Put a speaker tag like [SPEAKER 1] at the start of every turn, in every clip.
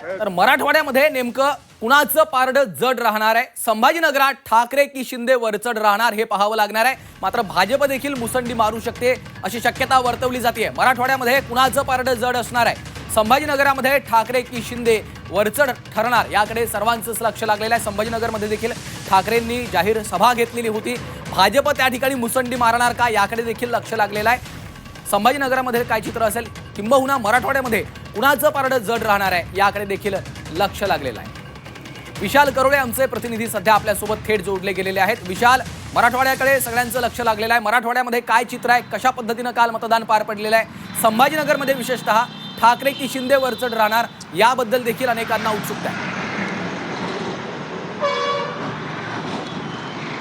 [SPEAKER 1] तर मराठवाड्यामध्ये नेमकं कुणाचं पारडं जड राहणार आहे? संभाजीनगरात ठाकरे की शिंदे वरचढ राहणार हे पाहावं लागणार आहे। मात्र भाजप देखील मुसंडी मारू शकते अशी शक्यता वर्तवली जाते। मराठवाड्यामध्ये कुणाचं पारडं जड असणार आहे? संभाजीनगरामध्ये ठाकरे की शिंदे वरचढ ठरणार याकडे सर्वांचंच लक्ष लागलेलं आहे। संभाजीनगरमध्ये देखील ठाकरेंनी जाहीर सभा घेतलेली होती। भाजप त्या ठिकाणी मुसंडी मारणार का याकडे देखील लक्ष लागलेलं आहे। संभाजीनगरामध्ये काय चित्र असेल, किंबहुना मराठवाड्यामध्ये कुणाचं पारडं जड राहणार आहे याकडे देखील लक्ष लागलेलं आहे। विशाल करोळे आमचे प्रतिनिधी सध्या आपल्यासोबत थेट जोडले गेलेले आहेत। विशाल, मराठवाड्याकडे सगळ्यांचं लक्ष लागलेलं आहे। मराठवाड्यामध्ये काय चित्र आहे, कशा पद्धतीनं काल मतदान पार पडलेलं आहे? संभाजीनगरमध्ये विशेषतः ठाकरे की शिंदे वरचढ राहणार याबद्दल देखील अनेकांना उत्सुकता आहे।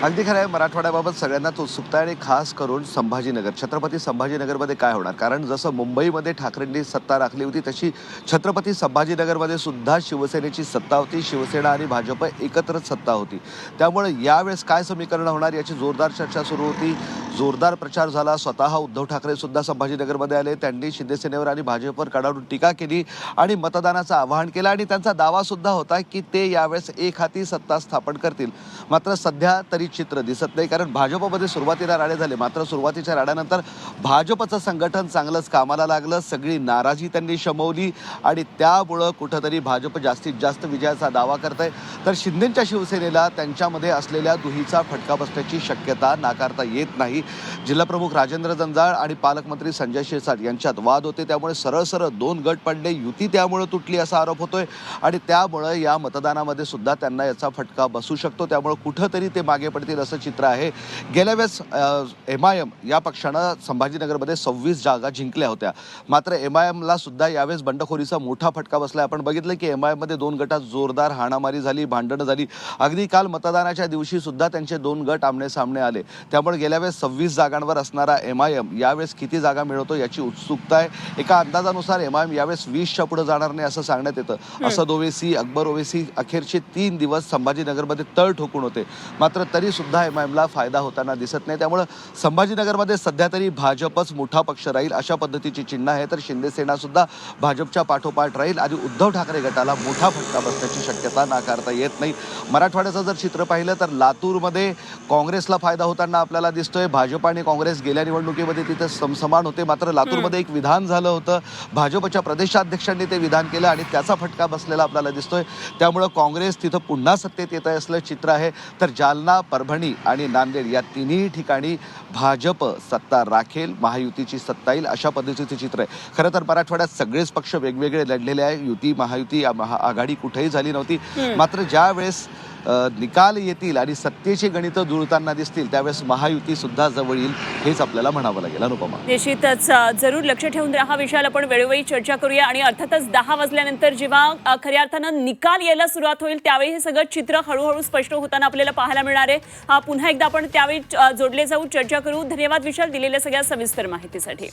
[SPEAKER 2] अगदी खरं आहे, मराठवाड्याबाबत सगळ्यांनाच उत्सुकता आहे आणि खास करून संभाजीनगर, छत्रपती संभाजीनगरमध्ये काय होणार? कारण जसं मुंबईमध्ये ठाकरेंनी सत्ता राखली होती तशी छत्रपती संभाजीनगरमध्ये सुद्धा शिवसेनेची सत्ता होती। शिवसेना आणि भाजप एकत्रच सत्ता होती। त्यामुळे यावेळेस काय समीकरण होणार याची जोरदार चर्चा सुरू होती, जोरदार प्रचार झाला। स्वतः उद्धव ठाकरे सुद्धा संभाजीनगरमध्ये आले, त्यांनी शिंदेसेनेवर आणि भाजपवर कडाडून टीका केली आणि मतदानाचं आवाहन केलं आणि त्यांचा दावा सुद्धा होता की ते यावेळेस एक हाती सत्ता स्थापन करतील। मात्र सध्या तरी चित्र दिसत नाही, कारण भाजपमध्ये सुरुवातीला राडे झाले, मात्र सुरुवातीच्या राड्यानंतर भाजपचं संघटन चांगलंच कामाला लागलं। सगळी नाराजी त्यांनी शमवली आणि त्यामुळं कुठंतरी भाजप जास्तीत जास्त विजयाचा दावा करत आहे। तर शिंदेच्या शिवसेनेला त्यांच्यामध्ये असलेल्या दुहीचा फटका बसण्याची शक्यता नाकारता येत नाही। जिल्हाप्रमुख राजेंद्र जंजाळ आणि पालकमंत्री संजय शिरसाट यांच्यात वाद होते, त्यामुळे सरळ सरळ दोन गट पडले, युती त्यामुळे तुटली असा आरोप होतोय आणि त्यामुळे या मतदानामध्ये सुद्धा त्यांना याचा फटका बसू शकतो। त्यामुळे कुठंतरी ते मागे पडतील असं चित्र आहे। गेल्या वेळेस MIM या पक्षानं संभाजीनगरमध्ये 26 जागा जिंकल्या होत्या, मात्र MIMला सुद्धा यावेळेस बंडखोरीचा मोठा फटका बसला। आपण बघितलं की MIM मध्ये दोन गटात जोरदार हाणामारी झाली, भांडणं झाली। अगदी काल मतदानाच्या दिवशी सुद्धा त्यांचे दोन गट आमने सामने आले। त्यामुळे गेल्या वेळेस 26 जागांवर असणारा MIM यावेळेस किती जागा मिळवतो याची उत्सुकता आहे। एका अंदाजानुसार MIM यावेळेस 20च्या पुढे जाणार नाही असं सांगण्यात येतं। असद ओवेसी, अकबर ओवेसी अखेरचे 3 दिवस संभाजीनगरमध्ये तळ ठोकून होते, मात्र तरी सुद्धा MIMला फायदा होताना दिसत नाही। त्यामुळे संभाजीनगरमध्ये सध्या तरी भाजपच मोठा पक्ष राहील अशा पद्धतीची चिन्ह आहे। तर शिंदेसेना सुद्धा भाजपच्या पाठोपाठ राहील आणि उद्धव ठाकरे गटाला मोठा फटका बसण्याची शक्यता नाकारता येत नाही। मराठवाड्याचं जर चित्र पाहिलं तर लातूरमध्ये काँग्रेसला फायदा होताना आपल्याला दिसतोय। भाजप आणि काँग्रेस गेल्या निवडणुकीमध्ये तिथे समसमान होते, मात्र लातूरमध्ये एक विधान झालं होतं, भाजपच्या प्रदेशाध्यक्षांनी ते विधान केलं आणि त्याचा फटका बसलेला आपल्याला दिसतोय। त्यामुळे काँग्रेस तिथं पुन्हा सत्तेत येत आहे असलं चित्र आहे। तर जालना, परभणी आणि नांदेड या तिन्ही ठिकाणी भाजप सत्ता राखेल, महायुतीची सत्ता येईल अशा पद्धतीचे चित्र आहे। खरं तर मराठवाड्यात सगळेच पक्ष वेगवेगळे लढलेले आहे, युती महायुती आघाडी कुठेही झाली नव्हती। मात्र ज्या वेळेस निकाल येतील आणि सत्तेची गणितं जुळताना दिसतील त्यावेळेस महायुती सुद्धा जवळ येईल हेच आपल्याला म्हणावं लागेल। अनुपमा,
[SPEAKER 3] निश्चितच जरूर लक्ष ठेवून हा विषयाला आपण वेळोवेळी चर्चा करूया आणि अर्थातच 10 वाजल्यानंतर जेव्हा खऱ्या अर्थानं निकाल यायला सुरुवात होईल त्यावेळी हे सगळं चित्र हळूहळू स्पष्ट होताना आपल्याला पाहायला मिळणार आहे। पुन्हा एकदा आपण त्यावेळी जोडले जाऊ, चर्चा करू। धन्यवाद विशाल, दिलेल्या सगळ्या सविस्तर माहितीसाठी।